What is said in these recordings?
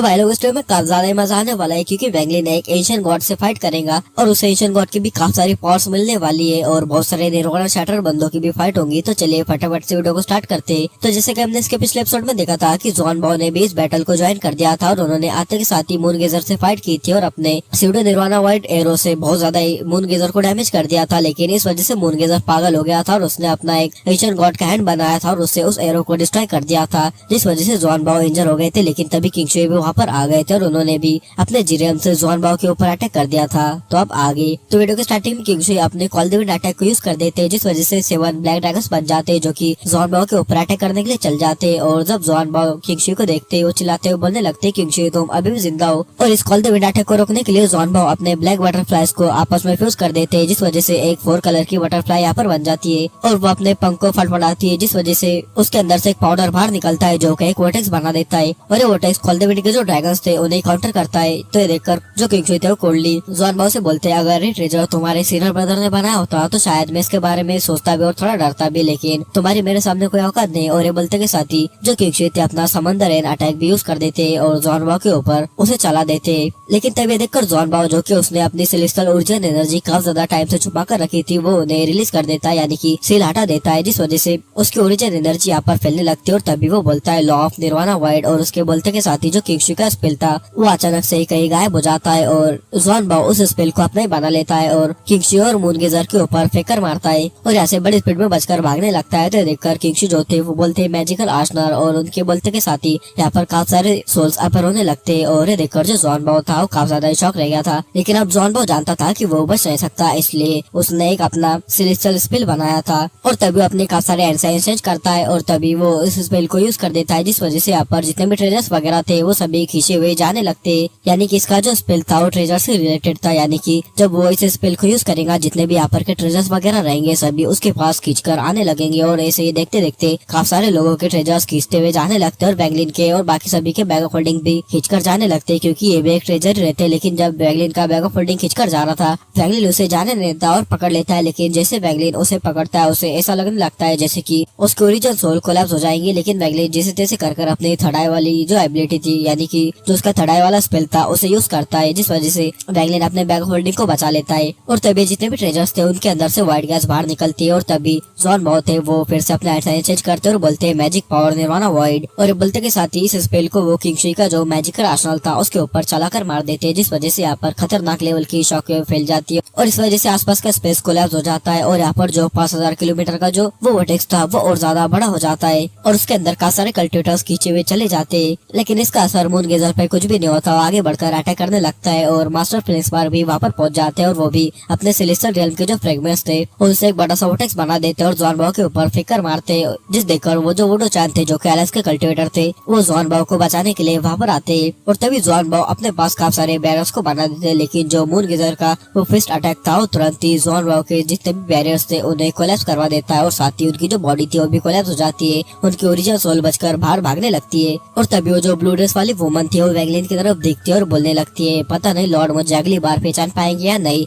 तो भाई लोग इस वीडियो में काफी ज्यादा मजा आने वाला है क्योंकि वैंगलिन एक एशियन गॉड से फाइट करेगा और उस एशियन गॉड की भी काफी सारी पावर्स मिलने वाली है और बहुत सारे निर्वाणा शैटर बंदों की भी फाइट होंगी। तो चलिए फटाफट से वीडियो को स्टार्ट करते हैं। तो जैसे कि हमने इसके पिछले एपिसोड में देखा था कि जॉन बाओ ने भी इस बैटल को ज्वाइन कर दिया था और उन्होंने आते के साथ ही मून गेजर से फाइट की थी और अपने स्यूडो निर्वाणा वाइट एरो से बहुत ज्यादा मून गेजर को डैमेज कर दिया था। लेकिन इस वजह से मून गेजर पागल हो गया था और उसने अपना एक एशियन गॉड का हैंड बनाया था और उससे उस एरो को डिस्ट्रॉय कर दिया था, जिस वजह से जॉन बाओ इंजर हो गए थे। लेकिन तभी किंग शुई भी वहाँ पर आ गए थे और उन्होंने भी अपने जीरियम से जॉन बाओ के ऊपर अटैक कर दिया था। तो अब आगे तो वीडियो के स्टार्टिंग में किंग शुई अपने कॉल द विंड अटैक को यूज कर देते, जिस वजह से 7 ब्लैक ड्रैगन्स बन जाते जो कि जॉन बाओ के ऊपर अटैक करने के लिए चल जाते। और जब जॉन बाओ किंग शुई को देखते वो चिल्लाते हुए बोलने लगते, किंग शुई तुम अभी भी जिंदा हो। और इस कॉल द विंड अटैक को रोकने के लिए जॉन बाओ अपने ब्लैक बटरफ्लाईज को आपस में फ्यूज कर देते, जिस वजह से एक 4 कलर की बटरफ्लाई यहाँ पर बन जाती है और वो अपने पंख को फड़फड़ाती है, जिस वजह से उसके अंदर से एक पाउडर बाहर निकलता है जो कि एक वोटेक्स बना देता है और ये वोटेक्स कॉल द विंड के जो ड्रैगन्स थे उन्हें काउंटर करता है। तो ये देखकर जो किंग शुई थे वो कोल्डली जॉन बाओ से बोलते हैं, अगर ये ट्रेजर तुम्हारे सीनियर ब्रदर ने बनाया होता तो शायद मैं इसके बारे में सोचता भी और थोड़ा डरता भी, लेकिन तुम्हारी मेरे सामने कोई औकात नहीं। और ये बोलते के साथ ही जो किंग शुई थे अपना समंदर एन अटैक भी यूज कर देते और जॉन बाओ के ऊपर उसे चला देते। लेकिन तब ये देखकर जॉन बाओ जो कि उसने अपनी सेलेस्टियल ओरिजिन एनर्जी काफी ज्यादा टाइम से छुपा कर रखी थी वो उन्हें रिलीज कर देता है, यानी कि सील हटा देता है, जिस वजह से उसकी ओरिजिन एनर्जी यहाँ पर फैलने लगती है। और तभी वो बोलता है लॉ ऑफ निर्वाणा वाइड और उसके बोलते के साथ ही जो किंग शुई का स्पेल था वो अचानक से कहीं गायब हो जाता है और जॉन बाओ उस स्पेल को अपना ही बना लेता है और किंग शुई और मून गेजर के ऊपर फेंकर मारता है और यहाँ से बड़ी स्पीड में बचकर भागने लगता है। तो देखकर किंग शुई जो थे वो बोलते मैजिकल आर्सनर और उनके बोलते के साथ ही यहाँ पर काफी सारे सोल्स अपर होने लगते और ये देखकर जो जॉन बाओ था वो काफी ज्यादा शॉक रह गया था। लेकिन अब जॉन बाओ जानता था कि वो बच नहीं सकता, इसलिए उसने एक अपना सेलेस्टियल स्पेल बनाया था और तभी वो अपने काफी सारे एंसाइंस चेंज करता है और तभी वो इस स्पेल को यूज कर देता है, जिस वजह से यहाँ पर जितने भी ट्रेजर्स वगैरह थे वो सभी खींचे हुए जाने लगते। यानी कि इसका जो स्पेल था वो ट्रेजर से रिलेटेड था, यानी कि जब वो इस स्पेल को यूज करेगा जितने भी यहाँ पर के ट्रेजर्स वगैरह रहेंगे सभी उसके पास खींचकर आने लगेंगे और ऐसे ही देखते देखते काफी सारे लोगों के ट्रेजर्स खींचते हुए जाने लगते और वैंगलिन के और बाकी सभी के बैग ऑफ होल्डिंग भी खींचकर जाने लगते, क्योंकि ये भी एक ट्रेजर रहते। लेकिन जब वैंगलिन का बैग ऑफ होल्डिंग खींचकर जा रहा था वैंगलिन उसे जाने नहीं देता और पकड़ लेता है। लेकिन जैसे वैंगलिन उसे पकड़ता है उसे ऐसा लगने लगता है जैसे कि उसकी ओरिजिनल सोल कोलैप्स हो जाएंगी। लेकिन वैंगलिन जैसे तैसे कर अपनी थर्ड आई वाली जो एबिलिटी थी, यानी कि जो उसका थर्ड आई वाला स्पेल था उसे यूज करता है, जिस वजह से वैंगलिन अपने बैग ऑफ होल्डिंग को बचा लेता है। और तभी जितने भी ट्रेजर्स थे उनके अंदर से व्हाइट गैस बाहर निकलती है और तभी जॉन बाओ थे वो फिर से अपना एंसाइन चेंज करते और बोलते हैं मैजिक पावर निर्वाणा वाइड और बोलते के साथ ही इस स्पेल को वो किंग शुई का जो मैजिकल आर्सेनल था उसके ऊपर चलाकर मार देते हैं, जिस वजह से यहाँ पर खतरनाक लेवल की शॉकवेव फैल जाती है और इस वजह से आसपास का स्पेस कोलैप्स हो जाता है और यहाँ पर जो 5000 किलोमीटर का जो वो वर्टेक्स था वो और ज्यादा बड़ा हो जाता है और उसके अंदर काफी सारे कल्टिवेटर्स खींचे हुए चले जाते हैं। लेकिन इसका असर मून गेजर पे कुछ भी नहीं होता, आगे बढ़कर अटैक करने लगता है और मास्टर फिनिक्स बार भी वहाँ पर पहुंच जाते हैं और वो भी अपने सेलेस्टियल रियल्म के जो फ्रेगमेंट्स थे उनसे एक बड़ा सा वर्टेक्स बना देते और जॉन बाओ के ऊपर फेंकर मारते, जिस देखकर वो जो वुडो चान थे जो कि एलेक्स के कल्टिवेटर थे वो जॉन बाओ को बचाने के लिए वहाँ पर आते और तभी जॉन बाओ अपने पास काफी सारे बैरियर्स को बना देते। लेकिन जो मून गेजर का वो फिस्ट अटैक था वो तुरंत ही जॉन बाओ के जितने भी बैरियर्स थे उन्हें कोलैप्स करवा देता है और साथ ही उनकी जो बॉडी थी वो भी कोलैप्स हो जाती है, उनकी ओरिजिनल सोल बचकर बाहर भागने लगती है। और तभी वो जो ब्लू ड्रेस वाली वुमन थी वो वैंगलिन की तरफ देखती है और बोलने लगती है, पता नहीं लॉर्ड मुझे अगली बार पहचान पाएंगे या नहीं।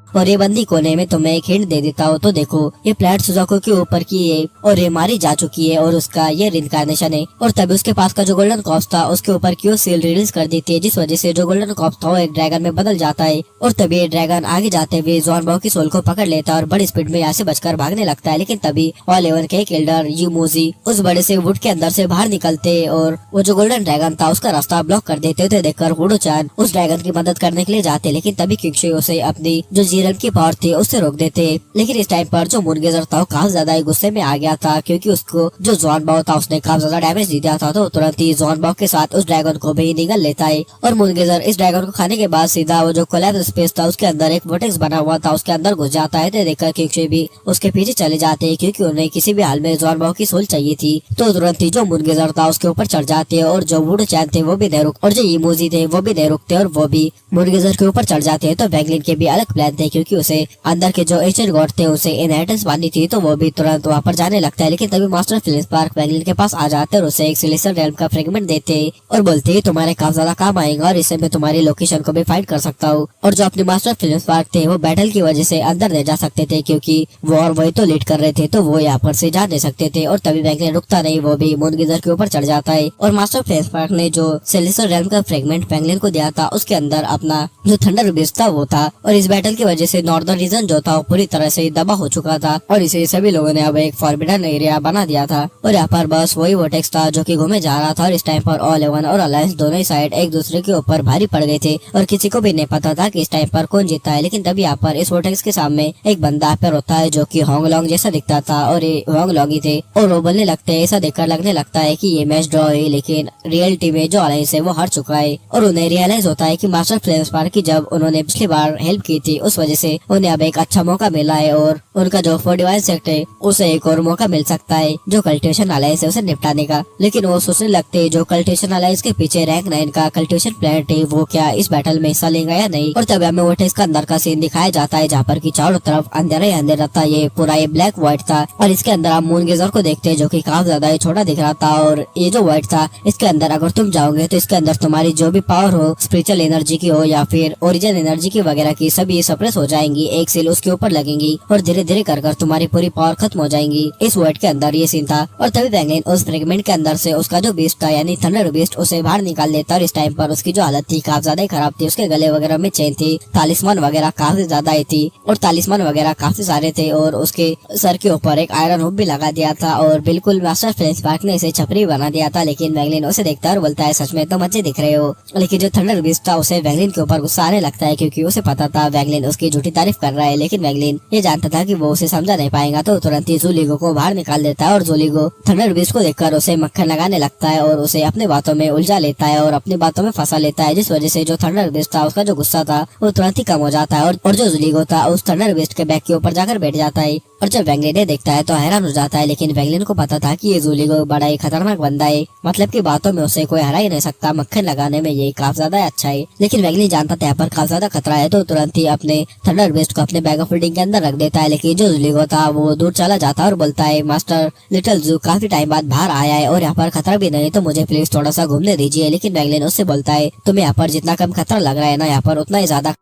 और ये बंदी कोने में तुम्हें एक हिंट दे देता हूँ तो देखो ये प्लेनेट सुजाको के ऊपर की है और ये मारी जा चुकी है और उसका ये रिइंकार्नेशन है। और तभी उसके पास का जो गोल्डन कॉप्स था उसके ऊपर की वो सील रिलीज कर देती है, जिस वजह से जो गोल्डन कॉप्स था वो एक ड्रैगन में बदल जाता है और तभी ये ड्रैगन आगे जाते हुए जॉन बाओ की सोल को पकड़ लेता है और बड़ी स्पीड में यहाँ से बचकर भागने लगता है। लेकिन तभी ऑल एवन के एक एल्डर यूमोजी उस बड़े से वुड के अंदर से बाहर निकलते और वो जो गोल्डन ड्रैगन था उसका रास्ता ब्लॉक कर देते थे। देखकर वुडो चान उस ड्रैगन की मदद करने के लिए जाते, लेकिन तभी किंग शुई उसे अपनी जो जीरन की पावर थी उससे रोक देते। लेकिन इस टाइम पर जो मून गेजर था वो काफी ज्यादा गुस्से में आ गया था, क्योंकि उसको जो जॉन बाओ था उसने काफी ज्यादा डैमेज दे दिया था। तो तुरंत ही जॉन बाओ के साथ उस ड्रैगन को भी निगल लेता है और मून गेजर इस ड्रैगन को खाने के बाद सीधा वो जो कोलैप्स स्पेस था उसके अंदर एक वर्टेक्स बना हुआ था उसके अंदर घुस जाता है। तो देखकर किंग शुई भी उसके पीछे चले जाते हैं, क्योंकि उन्हें किसी भी हाल में जॉन बाओ की सोल चाहिए थी। तो तुरंत ही जो मून गेजर था उसके ऊपर चढ़ जाते हैं और जो वुडो चान थे वो भी नहीं रुक और जो इमोजी थे वो भी नहीं रुकते और वो भी मून गेजर के ऊपर चढ़ जाते हैं। तो वैंगलिन के भी अलग प्लान थे थे क्योंकि उसे अंदर के जो एशियन गॉड थे उसे इनहेरिटेंस पानी थी, तो वो भी तुरंत वहाँ पर जाने लगता है। लेकिन तभी मास्टर फिलिप स्पार्क वैंगलिन के पास आ जाते हैं और उसे एक सिलेस्टियल रेल्म का फ्रेगमेंट देते और बोलते तुम्हारे काफी ज्यादा काम आएगा और इससे मैं तुम्हारी लोकेशन को भी फाइंड कर सकता हूँ। और जो अपने मास्टर फिलिप स्पार्क थे वो बैटल की वजह से अंदर नहीं जा सकते थे क्योंकि वो और वही तो लीड कर रहे थे, तो वो यहाँ पर से जा नहीं सकते थे। और तभी वैंगलिन रुकता नहीं, वो भी मून गीजर के ऊपर चढ़ जाता है और मास्टर फिलिप स्पार्क ने जो सिलेस्टियल रेल्म का फ्रेगमेंट वैंगलिन को दिया था उसके अंदर अपना जो थंडर बीस्ट था वो था। और इस बैटल की वजह से नॉर्दर्न रीजन जो था वो पूरी तरह से दबा हो चुका था और इसे सभी लोगों ने अब एक फॉरबिडन एरिया बना दिया था। और यहाँ पर बस वही वोटेक्स था जो कि घूमे जा रहा था और इस टाइम पर ऑल एवन और अलायंस दोनों ही साइड एक दूसरे के ऊपर भारी पड़ गए थे और किसी को भी नहीं पता था कि इस टाइम पर कौन जीता है। लेकिन तभी यहाँ पर इस वोटेक्स के सामने एक बंदा पर होता है जो कि होंगलोंग जैसा दिखता था और ये होंगलोंग ही थे और वो बोलने लगते हैं, ऐसा देखकर लगने लगता है कि ये मैच ड्रॉ है, लेकिन रियलिटी में जो अलायंस है वो हार चुका है। और उन्हें रियलाइज होता है कि मास्टर फिलिप स्पार्क की जब उन्होंने पिछली बार हेल्प की थी उस वजह से उन्हें अब एक अच्छा मौका मिला है और उनका जो 41 सेक्ट है उसे एक और मौका मिल सकता है जो कल्टिवेशन अलायंस है उसे निपटाने का। लेकिन वो सोचने लगते हैं जो कल्टिवेशन अलायंस के पीछे रैंक 9 का कल्टिवेशन प्लेनेट है वो क्या इस बैटल में हिस्सा लेगा या नहीं। और तब हमें वोटेक्स का अंदर का सीन दिखाया जाता है जहाँ पर की चारों तरफ अंधेरा ही अंधेरा था, ये पूरा ये ब्लैक व्हाइट था। और इसके अंदर आप मून गेजर को देखते हैं जो कि काफी ज्यादा छोटा दिख रहा था और ये जो व्हाइट था इसके अंदर अगर तुम जाओगे तो इसके अंदर तुम्हारी जो भी पावर हो, स्पिरिचुअल एनर्जी की हो या फिर ओरिजिनल एनर्जी की वगैरह की, सभी सप्रेस हो जाएंगी, एक सील उसके ऊपर लगेंगी और धीरे धीरे कर तुम्हारी पूरी पावर खत्म हो जाएंगी। इस वर्ड के अंदर ये सीन था। और तभी वैंगलिन उस फ्रेगमेंट के अंदर से उसका जो बीस्ट था यानी थंडर बीस्ट उसे बाहर निकाल देता और इस टाइम पर उसकी जो हालत थी काफी ज्यादा खराब थी। उसके गले वगैरह में चेन थी, तालिस्मान वगैरह काफी ज्यादा थी और तालिस्मान वगैरह काफी सारे थे और उसके सर के ऊपर एक आयरन हुक भी लगा दिया था और बिल्कुल मास्टर फिलिप स्पार्क ने इसे छपरी बना दिया था। लेकिन वैंगलिन उसे देखता है और बोलता है सच में तुम अच्छे दिख रहे हो। लेकिन जो थंडर बीस्ट था उसे वैंगलिन के ऊपर गुस्सा आने लगता है क्योंकि उसे पता था वैंगलिन उसकी झूठी तारीफ कर रहा है। लेकिन वैंगलिन ये जानता था कि वो उसे समझा नहीं पाएगा, तो तुरंत ही ज़ूलीगो को बाहर निकाल देता है और ज़ूलीगो थंडर बीस्ट को देखकर उसे मक्खन लगाने लगता है और उसे अपने बातों में उलझा लेता है और अपनी बातों में फंसा लेता है, जिस वजह से जो थंडर बीस्ट था उसका जो गुस्सा था वो तुरंत ही कम हो जाता है और जो ज़ूलीगो था उस थंडर बीस्ट के बैक के ऊपर जाकर बैठ जाता है। और जब वैंगलिन देखता है तो हैरान हो जाता है, लेकिन वैंगलिन को पता था कि ये ज़ूलीगो बड़ा ही खतरनाक बंदा है, मतलब की बातों में उसे कोई हरा ही नहीं सकता, मक्खन लगाने में ये काफी ज्यादा अच्छा है। लेकिन वैंगलिन जानता था यहाँ पर काफी ज्यादा खतरा है, तो तुरंत ही अपने थंडर बीस्ट को अपने बैग ऑफ होल्डिंग के अंदर रख देता है। लेकिन जो ज़ूलीगो था वो दूर चला जाता है और बोलता है मास्टर लिटिल ज़ू काफी टाइम बाद बाहर आया है और यहाँ पर खतरा भी नहीं, तो मुझे प्लीज थोड़ा सा घूमने दीजिए। लेकिन वैंगलिन उससे बोलता है तुम्हें यहाँ पर जितना कम खतरा लग रहा है ना, यहाँ पर उतना ही ज्यादा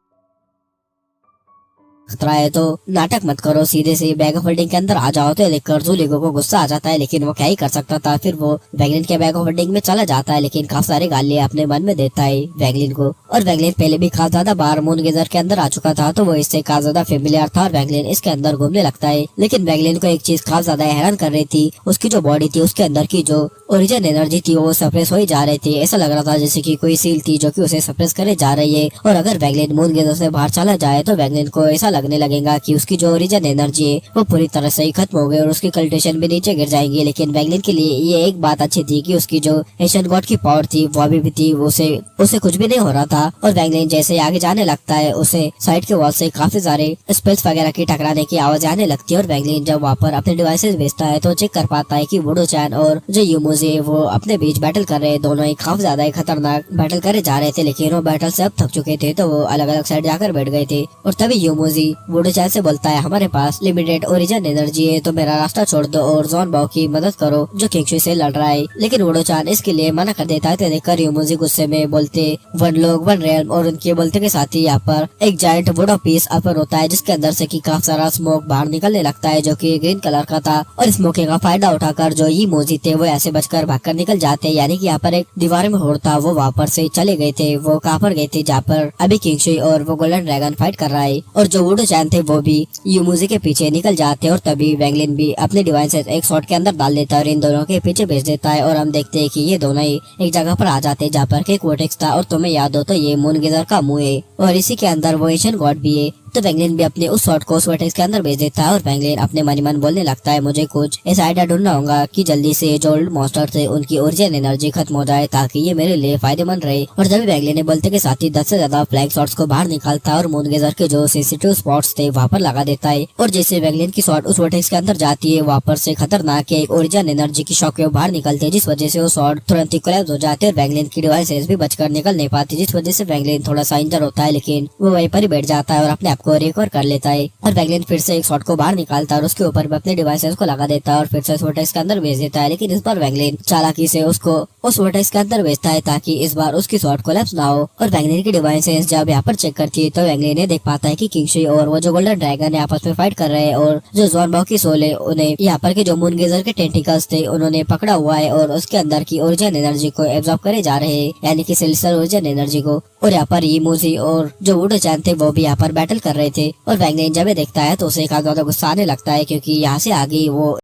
खतरा है, तो नाटक मत करो, सीधे से बैग ऑफ होल्डिंग के अंदर आ जाओ। तो देखकर ज़ूलीगो को गुस्सा आ जाता है, लेकिन वो क्या ही कर सकता था। फिर वो वैंगलिन के बैग ऑफ होल्डिंग में चला जाता है, लेकिन काफी सारे गालियां अपने मन में देता है वैंगलिन को। और वैंगलिन पहले भी काफी ज्यादा बार मून गेजर के अंदर आ चुका था, तो वो इससे काफी ज्यादा फेमिलियर था और वैंगलिन इसके अंदर घूमने लगता है। लेकिन वैंगलिन को एक चीज काफी ज्यादा हैरान कर रही थी, उसकी जो बॉडी थी उसके अंदर की जो ओरिजिनल एनर्जी थी वो सप्रेस हो ही जा रही थी। ऐसा लग रहा था जैसे कि कोई सील थी जो कि उसे सप्रेस करे जा रही है और अगर वैंगलिन मून गेजर से बाहर चला जाए तो वैंगलिन को ऐसा लगने लगेगा कि उसकी जो ओरिजिनल एनर्जी है वो पूरी तरह से ही खत्म हो गई और उसकी कल्टिवेशन भी नीचे गिर जाएंगी। लेकिन वैंगलिन के लिए ये एक बात अच्छी थी कि उसकी जो एशियन गॉड की पावर थी वो अभी भी थी, उसे कुछ भी नहीं हो रहा था। और वैंगलिन जैसे आगे जाने लगता है उसे साइड के वॉल से काफी सारे स्पेल्स वगैरह की टकराने की आवाज आने लगती है और वैंगलिन जब वहाँ पर अपने डिवाइसेस भेजता है तो चेक कर पाता है कि वुडो चैन और जो यूमोजी है वो अपने बीच बैटल कर रहे हैं। दोनों ही काफी ज्यादा खतरनाक बैटल करे जा रहे थे, लेकिन वो बैटल से अब थक चुके थे, तो वो अलग अलग साइड जाकर बैठ गए थे। और तभी यूमोजी वुडो चैन से बोलता है हमारे पास लिमिटेड ओरिजिन एनर्जी है, तो मेरा रास्ता छोड़ दो और जॉन बाओ की मदद करो जो किंगशुई से लड़ रहा है। लेकिन वुडो चैन इसके लिए मना कर देता है। तो देखकर यूमोजी गुस्से में बोलते वन लोग वन रेल्म, और उनके बोलते के साथ ही यहाँ पर एक जायंट वुडो पीस अपर होता है जिसके अंदर से की काफी सारा स्मोक बाहर निकलने लगता है जो कि ग्रीन कलर का था। और स्मोकिंग का फायदा उठाकर जो यूमोजी थे वो ऐसे बचकर भागकर निकल जाते हैं, यानी कि यहाँ पर एक दीवार में होड़ था, वो वहाँ पर से चले गए थे, वो कहाँ पर गए थे जहाँ पर अभी किंगशुई और वो गोल्डन ड्रैगन फाइट कर रहा है। और जो वुडो चैन थे वो भी यूमोजी के पीछे निकल जाते हैं और तभी वैंगलिन भी अपने डिवाइसेस एक शॉट के अंदर डाल देता है और इन दोनों के पीछे भेज देता है। और हम देखते हैं कि ये दोनों ही एक जगह पर आ जाते हैं जहाँ पर एक वोटेक्स था, और तुम्हें याद हो तो ये मून गेजर का मुंह है और इसी के अंदर वो एशियन गॉड भी है। तो वैंगलिन भी अपने उस शॉट को उस वर्टेक्स के अंदर भेज देता है और वैंगलिन अपने मन ही मन बोलने लगता है मुझे कुछ ऐसा आइडिया ढूंढना होगा कि जल्दी से जो ओल्ड मॉन्स्टर थे उनकी ओरिजिनल एनर्जी खत्म हो जाए ताकि ये मेरे लिए फायदेमंद रहे। और जब वैंगलिन ने बोलते के साथ ही 10 से ज्यादा फ्लैग शॉट्स को बाहर निकालता है और मून गेजर के जो सेंसिटिव स्पॉट्स थे वहाँ पर लगा देता है। और जैसे वैंगलिन की शॉट उस वर्टेक्स के अंदर जाती है वहाँ पर से खतरनाक एक ओरिजिनल एनर्जी की शॉक बाहर निकलते हैं, जिस वजह से वो शॉट तुरंत ही कोलैप्स हो जाते हैं और वैंगलिन की डिवाइसेस भी बचकर निकल नहीं पाती, जिस वजह से वैंगलिन थोड़ा सा इंजर होता है, लेकिन वो वहीं पर ही बैठ जाता है और अपने आप को रिकवर कर लेता है और वैंगलिन फिर से एक शॉट को बाहर निकालता है और उसके ऊपर अपने डिवाइसेस को लगा देता है और फिर से उस वर्टेक्स के अंदर भेज देता है। लेकिन इस बार वैंगलिन चालाकी से उसको उस वर्टेक्स के अंदर भेजता है ताकि इस बार उसकी शॉट कोलैप्स ना हो। और वैंगलिन की डिवाइसेस जब यहाँ पर चेक करती है तो वैंगलिन ने देख पाता है कि किंगशुई और वो जो गोल्डन ड्रैगन है आपस में फाइट कर रहे हैं और जो ज़ुआनबाओ की सोल है उन्हें यहाँ पर के जो मून गेजर के टेंटिकल्स थे उन्होंने पकड़ा हुआ है और उसके अंदर की ओरिजिन एनर्जी को एब्जॉर्ब करे जा रहे हैं, यानी कि सेलेस्टियल ओरिजिन एनर्जी को। और यहाँ पर यीमूजी और जो वुडो चैन थे वो भी यहाँ पर बैटल कर रहे थे और वैंगलिन जब ये देखता है तो उसे काफी ज्यादा गुस्सा आने लगता है क्योंकि यहाँ से आगे वो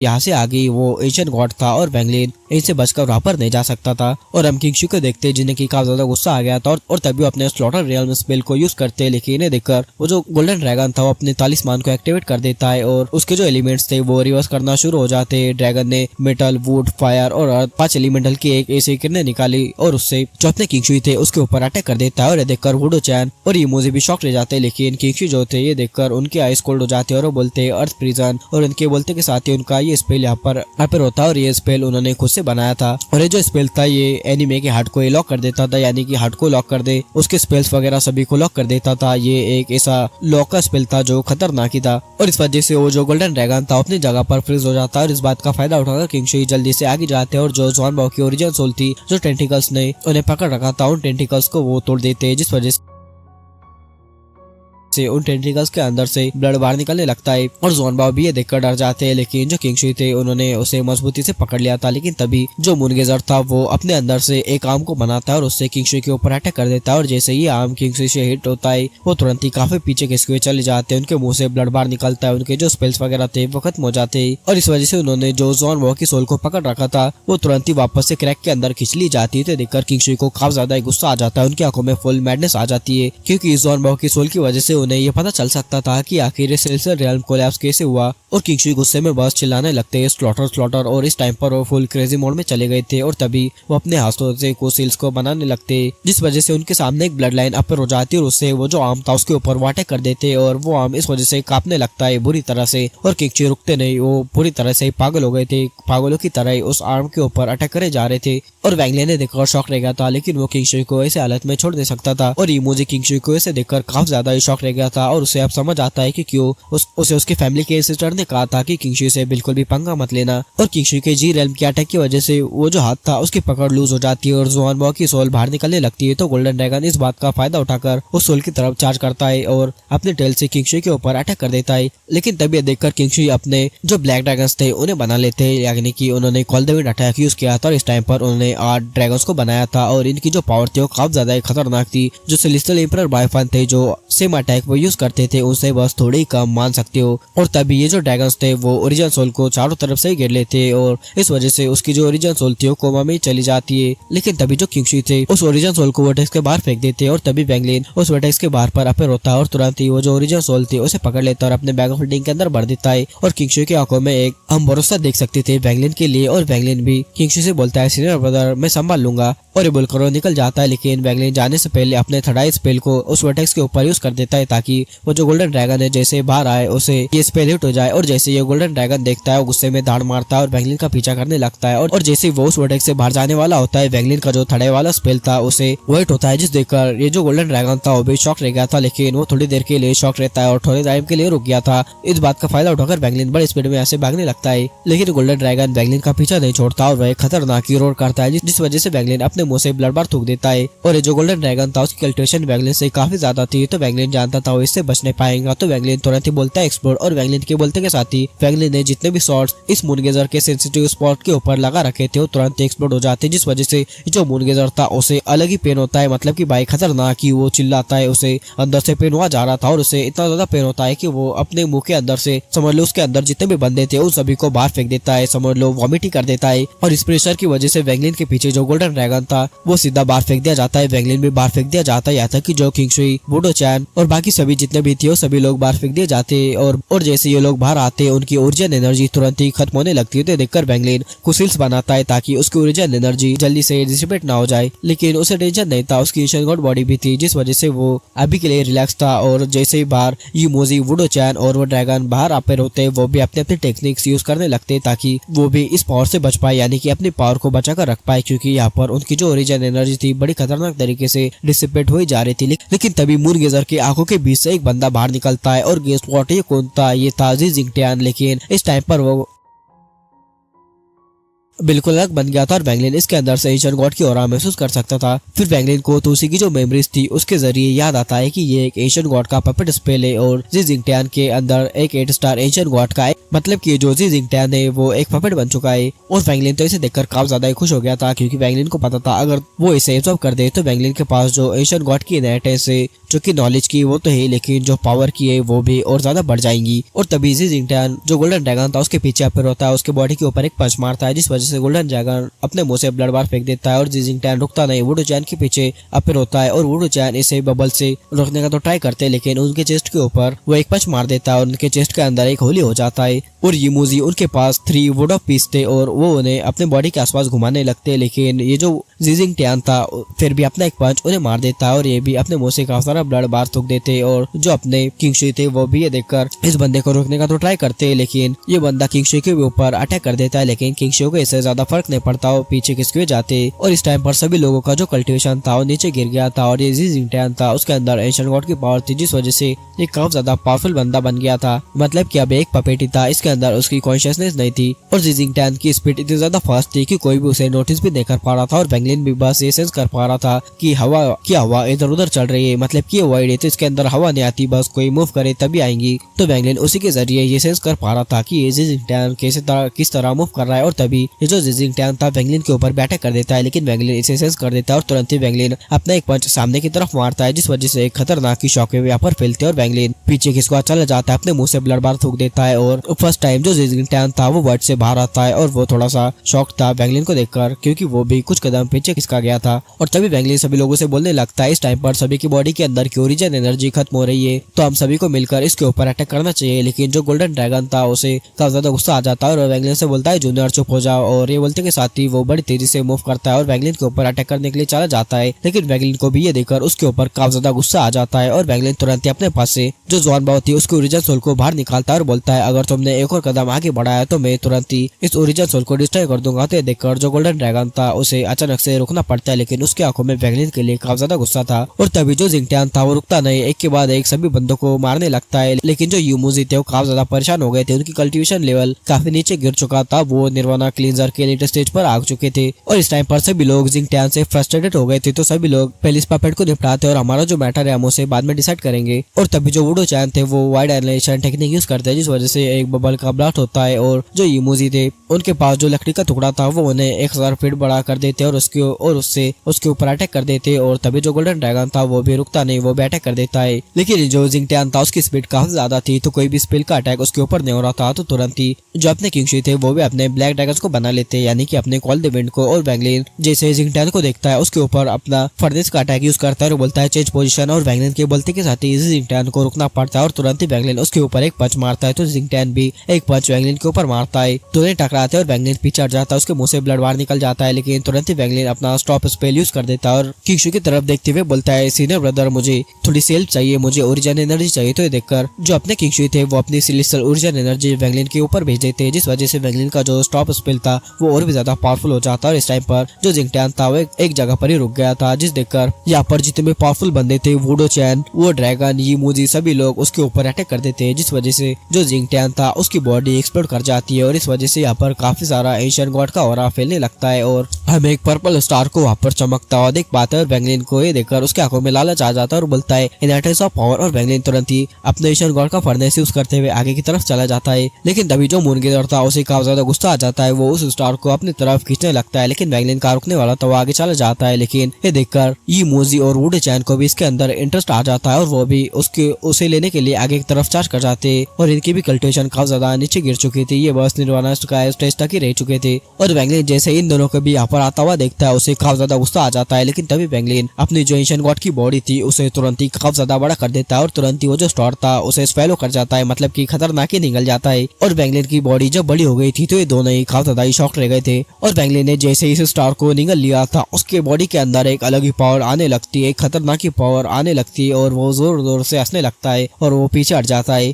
यहाँ से आगे वो एशियन गॉड था और वैंगलिन इनसे बचकर वहां पर नहीं जा सकता था। और हम किंगशु को देखते जिन्हें की काफी ज्यादा गुस्सा आ गया था और तभी वो अपने स्लॉटर रियल स्पेल को यूज करते, लेकिन इन्हें देखकर वो जो गोल्डन ड्रैगन था वो अपने तालिस्मान को एक्टिवेट कर देता है और उसके जो एलिमेंट्स थे वो रिवर्स करना शुरू हो जाते। ड्रैगन ने मेटल, वुड, फायर और अर्थ 5 एलिमेंटल की एक ऐसी किरणें निकाली और उससे जो अपने किंगशु थे उसके ऊपर अटैक कर देता है। और ये देखकर वुडो चैन और यीमूजी भी शॉक रह जाते, लेकिन किंगशु जो थे ये देखकर उनके आइस कोल्ड हो जाते और वो बोलते अर्थ प्रिजन और उनके बोलते के साथ ही उनका ये स्पेल यहाँ पर होता है और ये स्पेल उन्होंने खुद से बनाया था। और ये जो स्पेल था ये एनीमे के हार्ट को लॉक कर देता था, यानी कि हार्ट को लॉक कर दे उसके स्पेल्स वगैरह सभी को लॉक कर देता था। ये एक ऐसा लॉक का स्पेल था जो खतरनाक ही था और इस वजह से वो जो गोल्डन ड्रैगन था अपनी जगह पर फ्रीज हो जाता है। और इस बात का फायदा उठाकर किंगशुई जल्दी से आगे जाते हैं और जो ज़ुआनबाओ की ओरिजिन सोल थी जो टेंटिकल्स ने उन्हें पकड़ रखा था उन टेंटिकल्स को वो तोड़ देते, जिस वजह से उन टेंटिकल्स के अंदर से ब्लड बाहर निकलने लगता है। और ज़ुआनबाओ भी ये देखकर डर जाते हैं, लेकिन जो किंगशुई थे उन्होंने उसे मजबूती से पकड़ लिया था। लेकिन तभी जो मूनगेजर था वो अपने अंदर से एक आर्म को बनाता है और उससे किंगशुई के ऊपर अटैक कर देता है। और जैसे ही आर्म किंगशुई से हिट होता है वो तुरंत ही काफी पीछे खिसके हुए चले जाते हैं, उनके मुंह से ब्लड बाहर निकलता है, उनके जो स्पेल्स वगैरह थे वो खत्म हो जाते हैं। और इस वजह से उन्होंने जो ज़ुआनबाओ की सोल को पकड़ रखा था वो तुरंत ही वापस से क्रैक के अंदर खींच ली जाती है। तो देखकर किंगशुई को काफी ज्यादा गुस्सा आ जाता है, उनकी आंखों में फुल मैडनेस आ जाती है क्योंकि ज़ुआनबाओ की सोल की वजह से उन्हें ये पता चल सकता था कि आखिर सेलेस्टियल रियल्म कोलैप्स कैसे हुआ। और किंगशुई गुस्से में बस चिल्लाने लगते हैं स्लॉटर स्लॉटर और इस टाइम पर वो फुल क्रेजी मोड में चले गए थे और तभी वो अपने हाथों से कुछ सील्स को बनाने लगते, जिस वजह से उनके सामने एक ब्लड लाइन अपर हो जाती है और उससे वो जो आर्म था उसके ऊपर वो अटैक कर देते और वो आर्म इस वजह से कांपने लगता है बुरी तरह से। और किंगशुई रुकते नहीं, वो पूरी तरह से पागल हो गए थे, पागलों की तरह उस आर्म के ऊपर अटैक करे जा रहे थे। और वैंगलिन ने देखकर शॉक रह गया था, लेकिन वो किंगशुई को ऐसे हालत में छोड़ नहीं सकता था। और यीमूजी किंगशुई को ऐसे देखकर काफी ज्यादा शॉक रह गया था और उसे अब समझ आता है कि क्यों उसे उसके फैमिली के सिस्टर ने कहा था कि किंगशुई से बिल्कुल भी पंगा मत लेना। और किंगशुई के जी रेल्म के अटैक की वजह से वो जो हाथ था उसकी पकड़ लूज हो जाती है और ज़ुआनबाओ की सोल बाहर निकलने लगती है। तो गोल्डन ड्रैगन इस बात का फायदा उठाकर उस सोल की तरफ चार्ज करता है और अपने टेल से किंगशुई के ऊपर अटैक कर देता है। लेकिन तभी देखकर किंगशुई अपने जो ब्लैक ड्रैगन्स थे उन्हें बना लेते हैं, यानी कि उन्होंने call the wind attack use किया था और इस टाइम पर उन्होंने 8 ड्रैगन्स को बनाया था और इनकी जो पावर थी वो काफी ज्यादा खतरनाक थी। जो सेलेस्टियल एम्परर बायफन थे जो सेम अटैक वो यूज करते थे उनसे बस थोड़ी कम मान सकते हो। और तभी ये जो ड्रैगन्स थे वो ओरिजिन सोल को चारों तरफ से घेर लेते और इस वजह से उसकी जो ओरिजिन सोल थी वो कोमा में चली जाती है। लेकिन तभी जो किंगशुई थे उस ओरिजिन सोल को वर्टेक्स के बाहर फेंक देते और तभी वैंगलिन उस वर्टेक्स के बाहर पर अपेयर होता है और तुरंत ही वो जो ओरिजिन सोल थी उसे पकड़ लेता और अपने बैग ऑफ होल्डिंग के अंदर भर देता है। और किंगशुई की आंखों में एक हम भरोसा देख सकते थे वैंगलिन के लिए और वैंगलिन भी किंगशुई से बोलता है सीनियर ब्रदर मैं संभाल लूंगा और ये बोलकर वो निकल जाता है। लेकिन वैंगलिन जाने से पहले अपने थर्ड आई स्पेल को उस वर्टेक्स के ऊपर यूज कर देता है ताकि वो जो गोल्डन ड्रैगन है जैसे बाहर आए उसे ये स्पेल हिट हो जाए। और जैसे ये गोल्डन ड्रैगन देखता है वो गुस्से में दाड़ मारता है और वैंगलिन का पीछा करने लगता है। और जैसे वो उस वर्टेक्स से बाहर जाने वाला होता है वैंगलिन का जो थर्ड आई वाला स्पेल था उसे वो हिट होता है, जिस देखकर ये जो गोल्डन ड्रैगन था वो भी शॉक रह गया था। लेकिन वो थोड़ी देर के लिए शॉक रहता है और थोड़ी टाइम के लिए रुक गया था। इस बात का फायदा उठाकर वैंगलिन बड़ी स्पीड में ऐसे भागने लगता है, लेकिन गोल्डन ड्रैगन वैंगलिन का पीछा नहीं छोड़ता और वह खतरनाक ही रोर करता है, जिस वजह से वैंगलिन अपने मुंह से ब्लड बार थूक देता है। और ये जो गोल्डन ड्रैगन था उसकी कल्टिवेशन वैंगलिन से काफी ज्यादा थी, तो वैंगलिन जानता था वो इससे बच नहीं पाएगा। तो वैंगलिन तुरंत ही बोलता है एक्सप्लोड और वैंगलिन के बोलते के साथ ही वैंगलिन ने जितने भी शॉट्स इस मूनगेजर के सेंसिटिव स्पॉट के ऊपर लगा रखे थे वो तुरंत एक्सप्लोड हो जाते, जिस वजह से जो मूनगेजर था उसे अलग ही पेन होता है। मतलब कि भाई खतरनाक ही वो चिल्लाता है, उसे अंदर से पेन हुआ जा रहा था और उसे इतना ज्यादा पेन होता है कि वो अपने मुंह के अंदर से समझ लो उसके अंदर जितने भी बंदे थे उन सभी को बाहर फेंक देता है, समझ लो वॉमिट ही कर देता है। और इस प्रेशर की वजह से वैंगलिन के पीछे जो गोल्डन ड्रैगन था वो सीधा बाहर फेंक दिया जाता है, वैंगलिन भी बाहर फेंक दिया जाता है। यहाँ तक कि जो किंगशुई, वुडो चैन और बाकी बाकी सभी जितने भी थे वो सभी लोग बाहर फेंक दिए जाते और जैसे ये लोग बाहर आते उनकी ओरिजिन एनर्जी तुरंत ही खत्म होने लगती है। तो देखकर बैंगलिन कुछ सील्स बनाता है ताकि उसकी ओरिजिन एनर्जी जल्दी से डिसिपेट ना हो जाए, लेकिन उसे टेंशन नहीं था, उसकी एंशिएंट गॉड बॉडी भी थी जिस वजह से वो अभी के लिए रिलैक्स था। और जैसे ही बाहर यूमोजी, वुडो चैन और वो ड्रैगन बाहर आते होते वो भी अपने अपने टेक्निक्स यूज करने लगते ताकि वो भी इस पावर से बच पाए, यानी कि अपनी पावर को बचा कर रख पाए, क्योंकि यहाँ पर उनकी जो ओरिजिन एनर्जी थी बड़ी खतरनाक तरीके से डिसिपेट हो जा रही थी। लेकिन तभी मूनगेजर की आंखों के बीच से एक बंदा बाहर निकलता है और गेस व्हाट, ये कौन था? ये था जी जिंगटियान। लेकिन इस टाइम पर वो बिल्कुल अलग बन गया था और बैंगलिन इसके अंदर से एंशिएंट गॉड की ऑरा महसूस कर सकता था। फिर बैंगलिन को तुलसी की जो मेमोरीज थी उसके जरिए याद आता है कि ये एक एंशिएंट गॉड का पपेट स्पेल है और जी जिंगटियान के अंदर एक 8 स्टार एंशिएंट गॉड का है, मतलब कि जो जी जिंगटियान है वो एक पपेट बन चुका है। और बैंगलिन तो इसे देखकर काफी ज्यादा खुश हो गया था, क्योंकि बैंगलिन को पता था अगर वो इसे एब्जॉर्ब कर दे तो बैंगलिन के पास जो एंशिएंट गॉड की इनहेरिटेंस है, जो कि नॉलेज की वो तो है, लेकिन जो पावर की है वो भी और ज्यादा बढ़ जाएंगी। और तभी जी जिंगटियान जो गोल्डन ड्रैगन था उसके पीछे अपेयर होता है, उसके बॉडी के ऊपर एक पंच मारता है जिस वजह से गोल्डन ड्रैगन अपने मुंह से ब्लड बार फेंक देता है और जी जिंगटियान रुकता नहीं, वुडो चैन के पीछे अपेयर होता है और वुडो चैन इसे बबल से रोकने का तो ट्राई करते हैं, लेकिन उनके चेस्ट के ऊपर वो एक पंच मार देता है और उनके चेस्ट के अंदर एक होली हो जाता है। और यूमोजी, उनके पास 3 वुड ऑफ पीस थे और वो उन्हें अपने बॉडी के आसपास घुमाने लगते, लेकिन ये जो जी जिंगटियान था फिर भी अपना एक पंच उन्हें मार देता है और ये भी अपने मुंह से काफी सारा ब्लड बाहर थूक देते। और जो अपने किंगशुई थे वो भी ये देखकर इस बंदे को रोकने का तो ट्राई करते, लेकिन ये बंदा किंगशुई के ऊपर अटैक कर देता है, लेकिन किंगशुई को इससे ज्यादा फर्क नहीं पड़ता, वो पीछे खिसके जाते। और इस टाइम पर सभी लोगों का जो कल्टिवेशन था वो नीचे गिर गया था और ये जी जिंगटियान था उसके अंदर एंशिएंट गॉड की पावर थी, जिस वजह से ये काफी ज्यादा पावरफुल बंदा बन गया था। मतलब कि अब एक पपेट ही था, इसके अंदर उसकी कॉन्शियसनेस नहीं थी। और जी जिंगटियान की स्पीड इतनी ज्यादा फास्ट थी कि कोई भी उसे नोटिस भी नहीं कर पा रहा था और बैंगलिन भी बस ये सेंस कर पा रहा था कि हवा इधर उधर चल रही है, मतलब कि वाइड है तो इसके अंदर हवा नहीं आती, बस कोई मूव करे तभी आएंगी। तो बैंगलिन उसी के जरिए ये सेंस कर पा रहा था कि ये जी जिंगटियान किस तरह मूव कर रहा है। और तभी ये जो जी जिंगटियान था बैंगलिन के ऊपर अटैक कर देता है, लेकिन बैंगलिन इसे सेंस कर देता है और तुरंत ही बैंगलिन अपना एक पंच सामने की तरफ मारता है, जिस वजह से एक खतरनाक शॉकवेव यहाँ पर फैलते और बैंगलिन पीछे खिसका चला जाता है, अपने मुंह से ब्लड बार थूक देता है। और फर्स्ट टाइम जो जी जिंगटियान था वो वर्ड से बाहर आता है और वो थोड़ा सा शॉक था बैंगलिन को देखकर, क्योंकि वो भी कुछ कदम पीछे खिसका गया था। और तभी बैंगलिन सभी लोगों से बोलने लगता है इस टाइम पर सभी की बॉडी के अंदर की ओरिजिन एनर्जी खत्म हो रही है, तो हम सभी को मिलकर इसके ऊपर अटैक करना चाहिए। लेकिन जो गोल्डन ड्रैगन था उसे काफी ज्यादा गुस्सा आ जाता है और बैंगलिन से बोलता है जूनियर चुप हो जाओ, और ये बोलते के साथ ही वो बड़ी तेजी से मूव करता है और बैंगलिन के ऊपर अटैक करने के लिए चला जाता है। लेकिन बैंगलिन को भी ये देखकर उसके ऊपर काफी ज्यादा गुस्सा आ जाता है और बैंगलिन तुरंत ही अपने पास से जो ज़ुआनबाओ थी उसके ओरिजिन सोल को बाहर निकालता है और बोलता है अगर तुमने एक और कदम आगे बढ़ाया तो मैं तुरंत ही इस ओरिजिन सोल को डिस्ट्रॉय कर दूंगा। तो देखकर जो गोल्डन ड्रैगन था उसे अचानक से रुकना पड़ता है, लेकिन उसकी आंखों में बैंगलिन के लिए काफी ज्यादा गुस्सा था। और तभी जो जिंगटियान था वो रुकता नहीं, एक के बाद एक सभी बंदों को मारने लगता है। लेकिन जो यूमोजी थे वो काफी ज्यादा परेशान हो गए थे, उनकी कल्टिवेशन लेवल काफी नीचे गिर चुका था, वो निर्वाणा क्लींजर के एलिट स्टेज पर आ चुके थे। और इस टाइम पर सभी लोग जिंगटियान से फ्रस्ट्रेटेड हो गए थे, तो सभी लोग पहले इस पपेट को निपटाते और हमारा जो मैटर है हम उसे बाद में डिसाइड करेंगे। और तभी जो वुडो चैन थे वो वाइड एनालाइजेशन टेक्निक यूज करते हैं, जिस वजह से एक बबल का ब्लास्ट होता है और जो यूमोजी थे उनके पास जो लकड़ी का टुकड़ा था वो उन्हें 1000 फीट बड़ा कर देते और उसके ऊपर अटैक कर देते। और तभी जो गोल्डन ड्रैगन था वो भी रुकता नहीं, वो भी अटैक कर देता है। लेकिन जो जिंगटियान था उसकी स्पीड काफी ज्यादा थी, तो कोई भी स्पेल का अटैक उसके ऊपर नहीं हो रहा था। तो तुरंत ही जो अपने किंगशुई थे वो भी अपने ब्लैक ड्रैगन्स को बना लेते, यानी कि अपने कॉल द विंड को। और बैंगलिन जैसे जिंगटियान को देखता है उसके ऊपर अपना फर्नेस का अटैक यूज करता है और बोलता है चेंज पोजीशन, और बैंगलिन के बोलते के साथ ही जिंगटियान को रुकना पड़ता है और तुरंत ही बैंगलिन उसके ऊपर एक पंच मारता है, तो जिंगटियान भी एक पंच बैंगलिन के ऊपर मारता है, दोनों टकराते और बैंगलिन पीछे हट जाता है, उसके मुंह से ब्लड बाहर निकल जाता है। लेकिन तुरंत ही बैंगलिन अपना स्टॉप स्पेल यूज कर देता है और किंगशुई की तरफ देखते हुए बोलता है सीनियर ब्रदर मुझे थोड़ी सी हेल्प चाहिए, मुझे ओरिजिन एनर्जी चाहिए। तो ये देखकर जो अपने किंगशुई थे वो अपनी सिलेस्टियल ओरिजिन एनर्जी बैंगलिन के ऊपर भेज देते, जिस वजह से बैंगलिन का जो स्टॉप स्पेल था वो और भी ज्यादा पावरफुल हो जाता है। और इस टाइम पर जो जिंगटियान था वो एक जगह पर ही रुक गया था, जिस देखकर यहाँ पर जितने भी पावरफुल बंदे थे वुडो चैन, वो ड्रैगन, यूमोजी सभी लोग उसके ऊपर अटैक कर देते हैं, जिस वजह से जो जिंगटियान था उसकी बॉडी एक्सप्लोड कर जाती है और इस वजह से यहाँ पर काफी सारा एंशिएंट गॉड का ऑरा फैलने लगता है और हमें एक पर्पल स्टार को वहाँ पर चमकता हुआ देख पाते हैं। और बैंगलिन को ये देखकर उसके आंखों में लालच आ जाता है और बोलता है इनहैरिटेंस ऑफ पावर, और बैंगलिन तुरंत ही अपने एंशिएंट गॉड का फर्नेस यूज करते हुए आगे की तरफ चला जाता है। लेकिन तभी जो मूनगेजर था उसे काफी ज्यादा गुस्सा आ जाता है, वो उस स्टार को अपनी तरफ खींचने लगता है, लेकिन बैंगलिन का रुकने वाला तो वो आगे चला जाता है। लेकिन ये देखकर यूमोजी और वुडो चैन को भी इसके अंदर इंटरेस्ट आ जाता है और वो भी उसे लेने के लिए आगे की तरफ चार्ज कर जाते और इनकी भी कल्टिवेशन काफी ज्यादा नीचे गिर चुकी थी, ये बस निर्वाणा स्टेज तक ही रह चुके थे। और बैंगलिन जैसे इन दोनों को भी यहाँ पर आता हुआ देखता है उसे काफी ज्यादा गुस्सा आ जाता है, लेकिन तभी बैंगलिन अपनी जो एंशिएंट गॉड की बॉडी थी उसे उसे तुरंत ही काफी ज्यादा बड़ा कर देता है और तुरंत ही वो जो स्टार था उसे स्वेलो कर जाता है, मतलब कि खतरनाक ही निकल जाता है। और बैंगलिन की बॉडी जब बड़ी हो गई थी तो ये दोनों ही काफी ज्यादा शॉक रह गए थे। और बैंगलिन ने जैसे ही इस स्टार को निगल लिया था उसके बॉडी के अंदर एक अलग ही पावर आने लगती है, एक खतरनाक ही पावर आने लगती है और वो जोर जोर से हंसने लगता है और वो पीछे हट जाता है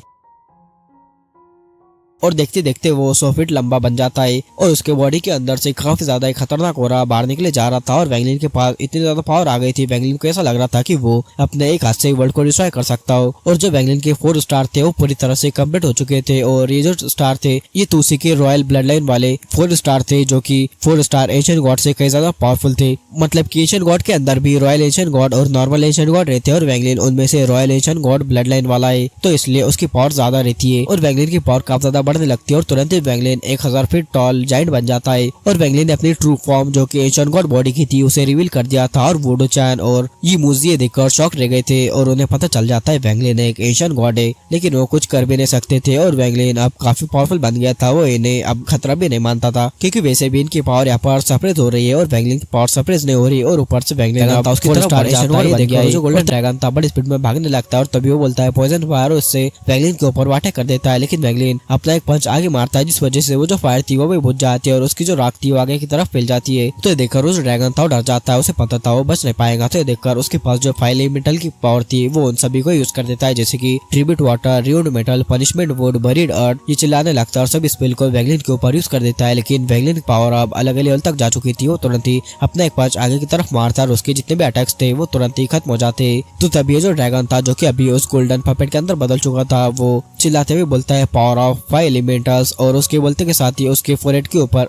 और देखते देखते वो 100 फीट लंबा बन जाता है और उसके बॉडी के अंदर से काफी ज्यादा खतरनाक हो रहा बाहर निकले जा रहा था। और बैंगलिन के पास इतनी ज्यादा पावर आ गई थी, बैंगलिन को ऐसा लग रहा था कि वो अपने एक हाथ से वर्ल्ड को डिस्ट्रॉय कर सकता हो। और जो बैंगलिन के 4 स्टार थे वो पूरी तरह से कंप्लीट हो चुके थे और ये जो स्टार थे ये तुलसी के रॉयल ब्लड लाइन वाले 4 स्टार थे, जो की 4 स्टार एशियन गॉड से कई ज्यादा पावरफुल थे। मतलब की एशियन गॉड के अंदर भी रॉयल एशियन गॉड और नॉर्मल एशियन गॉड रहते हैं और बैंगलिन उनमें से royal Asian God blood line वाला है, तो इसलिए उसकी पावर ज्यादा रहती है और बैंगलिन की पावर काफी ज्यादा बढ़ने लगती है और तुरंत बैंगलिन 1000 फीट टॉल जाइंट बन जाता है। और बैंगलिन ने अपनी ट्रू फॉर्म जो कि एशियन गॉड बॉडी की थी उसे रिवील कर दिया था और वुडो चैन और ये मूजी देखकर शॉक रह गए थे और उन्हें पता चल जाता है बैंगलिन एक एशियन गॉड है, लेकिन वो कुछ कर भी नहीं सकते थे और बैंगलिन अब काफी पावरफुल बन गया था। वो इन्हें अब खतरा भी नहीं मानता था क्योंकि वैसे भी इनकी पावर यहाँ पर सप्रेस हो रही है और बैंगलिन की पावर सप्रेस नहीं हो रही और ऊपर से बैंगलिन उसकी तरफ जो गोल्डन ड्रैगन था बड़ी स्पीड में भागने लगता है और तभी वो बोलता है पॉइजन फायर, उससे बैंगलिन के ऊपर वाटे कर देता है। लेकिन बैंगलिन अपना एक पंच आगे मारता है जिस वजह से वो जो फायर थी वो भी बुझ जाती है और उसकी जो राख थी वो आगे की तरफ फैल जाती है। तो ये देखकर उस ड्रैगन था वो डर जाता है, उसे पता था वो बच नहीं पाएगा। तो ये देखकर उसके पास जो 5 एलिमेंटल की पावर थी वो उन सभी को यूज कर देता है, जैसे कि tribute water, reward metal, punishment wood, buried earth, ये चिल्लाने लगता है और सभी स्पेल को बैंगलिन के ऊपर यूज कर देता है। लेकिन बैंगलिन की पावर अब अलग लेवल तक जा चुकी थी, वो तुरंत ही अपना एक पंच आगे की तरफ मारता और उसके जितने भी अटैक्स थे वो तुरंत ही खत्म हो जाते। तो तभी ये जो ड्रैगन था जो कि अभी उस गोल्डन पपेट के अंदर बदल चुका था वो चिल्लाते हुए बोलता है पावर ऑफ 5 एलिमेंटल्स और उसके बोलते के साथ ही उसके फोरहेड के ऊपर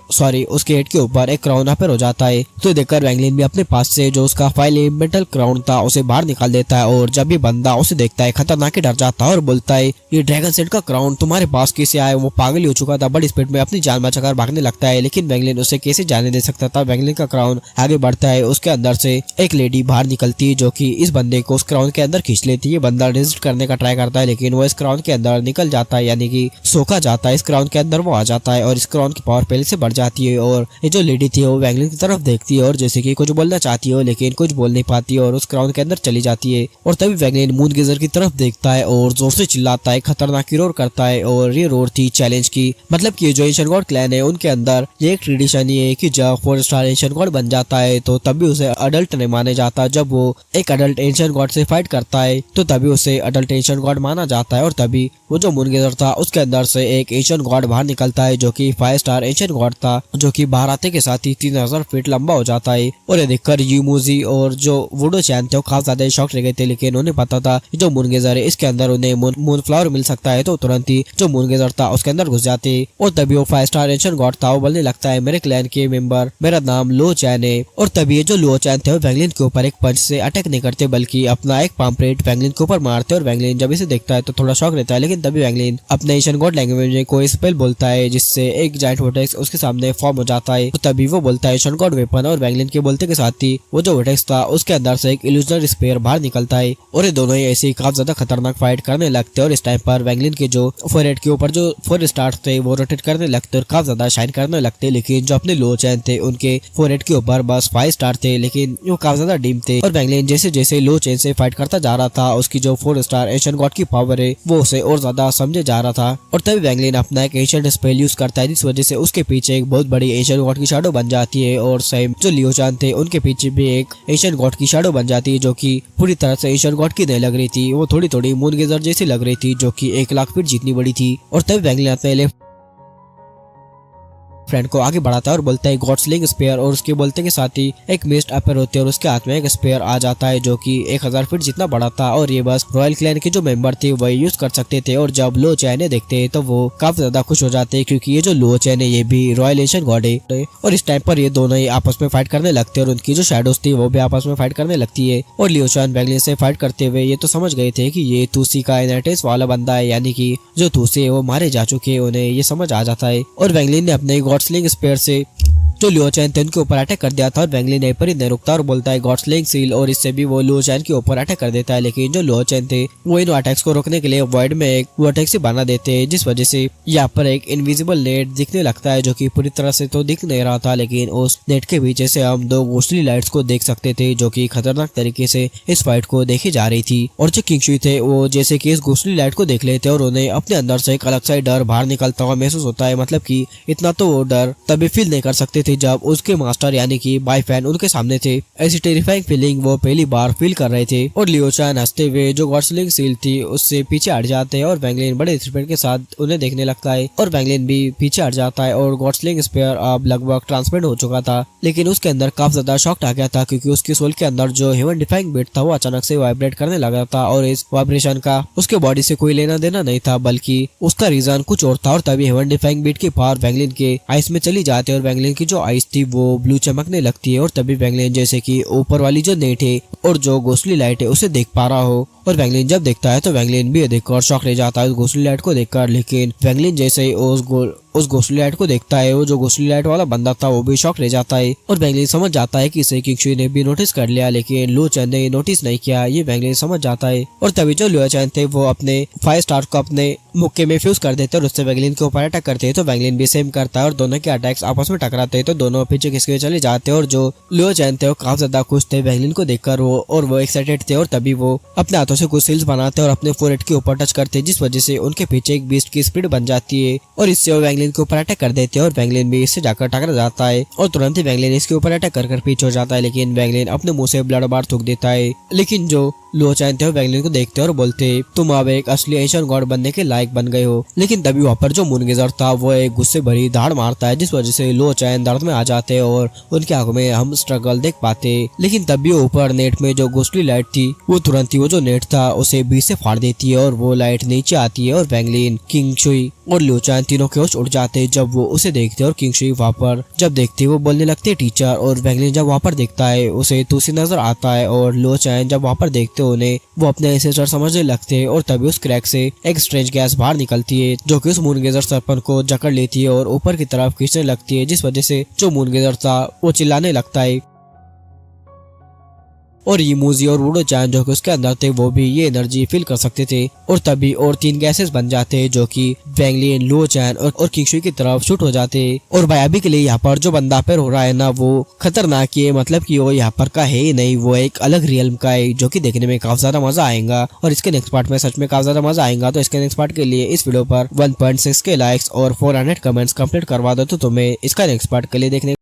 उसके हेड के ऊपर एक क्राउन अपेयर हो जाता है। तो देखकर बैंगलिन भी अपने पास से जो उसका 5 एलिमेंटल क्राउन था उसे बाहर निकाल देता है और जब ये बंदा उसे देखता है खतरनाक ही डर जाता है और बोलता है ये ड्रैगन सेट का क्राउन तुम्हारे पास कैसे आया। वो पागल हो चुका था, बड़ी स्पीड में अपनी जान बचाकर भागने लगता है, लेकिन बैंगलिन उसे कैसे जाने दे सकता था। बैंगलिन का क्राउन आगे बढ़ता है, उसके अंदर से एक लेडी बाहर निकलती है जो कि इस बंदे को उस क्राउन के अंदर खींच लेती है। बंदा रेजिस्ट करने का ट्राई करता है लेकिन वो इस क्राउन के अंदर निकल जाता है, यानी कि सोखा जाता है। इस क्राउन के अंदर वो आ जाता है और इस क्राउन की पावर पहले से बढ़ जाती है और ये जो लेडी थी वो बैंगलिन की तरफ देखती है और जैसे कि कुछ बोलना चाहती हो लेकिन कुछ बोल नहीं पाती है और उस क्राउन के अंदर चली जाती है। और तभी बैंगलिन मून गेजर की तरफ देखता है और जोर से चिल्लाता है, खतरनाक रोर करता है और ये रोर थी चैलेंज की। मतलब कि जो एशियन गॉड क्लैन है उनके अंदर ये एक ट्रेडिशन ही है कि जब 4 स्टार एशियन गॉड बन जाता है तो तभी उसे अडल्ट नहीं माने जाता। जब वो एक अडल्ट एशियन गॉड से फाइट करता है तो तभी उसे अडल्ट एशियन गॉड माना जाता है। और तभी वो जो मून गेजर था उसके अंदर से एक एशियन गॉड बाहर निकलता है जो कि 5 स्टार एशियन गॉड था, जो कि बाहर आते के साथ ही 3000 फीट लंबा हो जाता है। और ये देखकर यूमूजी और जो वुडो चैन थे वो काफी ज्यादा शॉक रह गए थे, लेकिन उन्हें पता था जो मून गेजर है इसके अंदर उन्हें मून फ्लावर मिल सकता है। तो तुरंत ही जो मून गेजर था उसके अंदर घुस जाते और तभी वो 5 स्टार एशियन गॉड था वो बोलने लगता है मेरे क्लैन के मेंबर, मेरा नाम लो चैन है। और तभी ये जो लो चैन थे वो बैंगलिन के ऊपर एक पंच से अटैक नहीं करते बल्कि अपना एक पाम्पलेट बैंगलिन के ऊपर मारते और बैंगलिन जब इसे देखता है तो थोड़ा शॉक रहता है। लेकिन तभी बैंगलिन अपने एशियन गॉड लैंग्वेज में कोई स्पेल बोलता है जिससे एक जायंट वोटेक्स उसके सामने फॉर्म हो जाता है। तो तभी वो बोलता है एशियन गॉड वेपन और बैंगलिन के बोलते के साथ ही वो जो वोटेक्स था उसके अंदर से एक इल्यूजनरी स्पेयर बाहर निकलता है और ये दोनों ही ऐसे ही काफी ज्यादा खतरनाक फाइट करने लगते हैं। और इस टाइम पर बैंगलिन के जो फोरहेड के ऊपर जो 4 स्टार थे वो रोटेट करने लगते और काफी ज्यादा शाइन करने लगते, लेकिन जो अपने लो चैन थे उनके फोरहेड के ऊपर बस 5 स्टार थे लेकिन वो काफी ज्यादा डीम थे। और बैंगलिन जैसे जैसे लो चैन से फाइट करता जा रहा था उसकी जो 4 स्टार एशियन गॉड की पावर है वो उसे और ज्यादा समझे जा रहा था। और तभी बैंगलिन अपना एक एशियन स्पेल यूज करता है जिस वजह से उसके पीछे एक बहुत बड़ी एशियन गॉड की शैडो बन जाती है और सेम जो लियो चान थे उनके पीछे भी एक एशियन गॉड की शैडो बन जाती है जो कि पूरी तरह से एशियन गॉड की नहीं लग रही थी, वो थोड़ी थोड़ी मून गेजर जैसी लग रही थी जो कि 1 लाख फीट जितनी बड़ी थी। और तभी बैंगलिन अपने लेफ्ट फ्रेंड को आगे बढ़ाता है और बोलता है गॉड स्लिंग स्पेयर और उसके बोलते के साथ ही एक मिस्ट अपेयर होती है और उसके हाथ में एक स्पेयर आ जाता है जो कि 1000 फीट जितना बड़ा था और ये बस रॉयल क्लैन के जो मेंबर थे वही यूज कर सकते थे। और जब लो चैन देखते हैं तो वो काफी ज्यादा खुश हो जाते हैं क्योंकि ये जो लो चैन है ये भी रॉयल एशियन गॉड है। और इस टाइम पर ये दोनों ही आपस में फाइट करने लगते हैं और उनकी जो शैडोज थी वो भी आपस में फाइट करने लगती है। और लियो चान बैंगलिन से फाइट करते हुए ये तो समझ गए थे कि ये तुसी का इनहेरिटेंस वाला बंदा है, यानी कि जो तुसी है वो मारे जा चुके हैं, उन्हें ये समझ आ जाता है। और बैंगलिन ने अपने गॉड स्लिंग स्पेयर से जो लियो चैन थे उनके ऊपर अटैक कर दिया था और वैंगलिन यहीं पर ही नहीं रुकता और बोलता है गॉड स्लेइंग सील और इससे भी वो लियो चैन के ऊपर अटैक कर देता है। लेकिन जो लियो चैन थे वो इन अटैक्स को रोकने के लिए वॉइड में एक वर्टेक्स बना देते हैं, जिस वजह से यहाँ पर एक इनविजिबल नेट दिखने लगता है जो कि पूरी तरह से तो दिख नहीं रहा था, लेकिन उस नेट के पीछे से हम दो घोस्टली लाइट्स को देख सकते थे जो कि खतरनाक तरीके से इस फाइट को देखी जा रही थी। और जो किंग शुई थे वो जैसे कि इस घोस्टली लाइट को देख लेते और उन्हें अपने अंदर से एक अलग सा डर बाहर निकलता हुआ महसूस होता है। मतलब कि इतना तो वो डर तभी फील नहीं कर सकते थे जब उसके मास्टर यानी कि बाई फैन उनके सामने थे। ऐसी टेरिफाइंग फीलिंग वो पहली बार फील कर रहे थे। और लियो चैन हंसते हुए जो गॉड स्लेइंग सील थी उससे पीछे हट जाते हैं और वैंगलिन बड़े रिस्पेक्ट के साथ उन्हें देखने लगता है और वैंगलिन भी पीछे हट जाता है। और गॉड स्लेइंग स्पेयर अब लगभग ट्रांसपेरेंट हो चुका था, लेकिन उसके अंदर काफी ज्यादा शॉक आ गया था क्योंकि उसकी सोल के अंदर जो हेवन डिफाइंग बीट था वो अचानक से वाइब्रेट करने लगा था और इस वाइब्रेशन का उसके बॉडी से कोई लेना देना नहीं था, बल्कि उसका रीजन कुछ और था। और तभी हेवन डिफाइंग बीट की पावर वैंगलिन के आइस में चली जाती है और वैंगलिन की जो आइस थी वो ब्लू चमकने लगती है। और तभी वैंगलिन जैसे कि ऊपर वाली जो नेट है और जो घोस्टली लाइट है उसे देख पा रहा हो। और वैंगलिन जब देखता है तो वैंगलिन भी देखकर शॉक रह जाता है उस घोस्टली लाइट को देखकर। लेकिन वैंगलिन जैसे ही उस घोस्टली लाइट को देखता है वो जो घोस्टली लाइट वाला बंदा था वो भी शॉक रह जाता है और वैंगलिन समझ जाता है कि इसे किंग शुई ने भी नोटिस कर लिया, लेकिन लियो चैन ने नोटिस नहीं किया। ये वैंगलिन समझ जाता है और तभी जो लियो चैन थे वो अपने 5 स्टार को अपने मुक्के में फ्यूज कर देते और उससे वैंगलिन के ऊपर अटैक करते हैं। तो वैंगलिन भी सेम करता है और दोनों के अटैक्स आपस में टकराते हैं तो दोनों पीछे खिसके चले जाते हैं। और जो लियो चैन थे वो काफी ज्यादा खुश थे वैंगलिन को देखकर वो एक्साइटेड थे। और तभी वो अपने हाथों से कुछ सील्स बनाते और अपने फोरहेड के ऊपर टच करते, जिस वजह से उनके पीछे एक बीस्ट की स्पीड बन जाती है और इससे वो वैंगलिन के ऊपर अटैक कर देते हैं। और वैंगलिन भी इससे जाकर टकरा जाता है और तुरंत ही वैंगलिन इसके ऊपर अटैक कर पीछे हो जाता है, लेकिन वैंगलिन अपने मुंह से ब्लड बार थूक देता है। लेकिन जो लियो चैन थे वैंगलिन को देखते और बोलते तुम अब एक असली एशियन गॉड बनने के लायक बन गए हो। लेकिन तभी वहाँ पर जो मूनगेजर था वो एक गुस्से भरी धाड़ मारता है, जिस वजह से लियो चैन दर्द में आ जाते हैं और उनकी आंखों में हम स्ट्रगल देख पाते। लेकिन तभी ऊपर नेट में जो घोस्टली लाइट थी वो तुरंत ही वो जो नेट था उसे बीच से फाड़ देती है और वो लाइट नीचे आती है और वैंगलिन, किंग शुई और लियो चैन तीनों के होश उड़ जाते हैं जब वो उसे देखते। और किंग शुई वहाँ पर जब देखते वो बोलने लगते टीचर, और वैंगलिन जब वहाँ पर देखता है उसे तुसी नजर आता है और लियो चैन जब वहाँ पर देखते उन्हें वो अपने एंसेस्टर समझने लगते हैं। और तभी उस क्रैक से एक स्ट्रेंज गैस बाहर निकलती है जो कि उस मूनगेजर सरपन को जकड़ लेती है और ऊपर की तरफ खींचने लगती है, जिस वजह से जो मूनगेजर था वो चिल्लाने लगता है। और यीमूजी और वुडो चैन जो कि उसके अंदर थे वो भी ये एनर्जी फील कर सकते थे। और तभी और 3 गैसेस बन जाते हैं जो कि वैंगलिन, लियो चैन और किंग शुई की तरफ शूट हो जाते हैं। और भाई अभी के लिए यहाँ पर जो बंदा पैर हो रहा है ना वो खतरनाक है, मतलब कि वो यहाँ पर का है ही नहीं, वो एक अलग रियल्म का है जो कि देखने में काफी ज्यादा मजा आएगा। और इसके नेक्स्ट पार्ट में सच में काफी ज्यादा मजा आएगा। तो इसके नेक्स्ट पार्ट के लिए इस वीडियो पर 1.6 के लाइक्स और 400 कमेंट्स कंप्लीट करवा दो तो तुम्हें इसका नेक्स्ट पार्ट के लिए देखने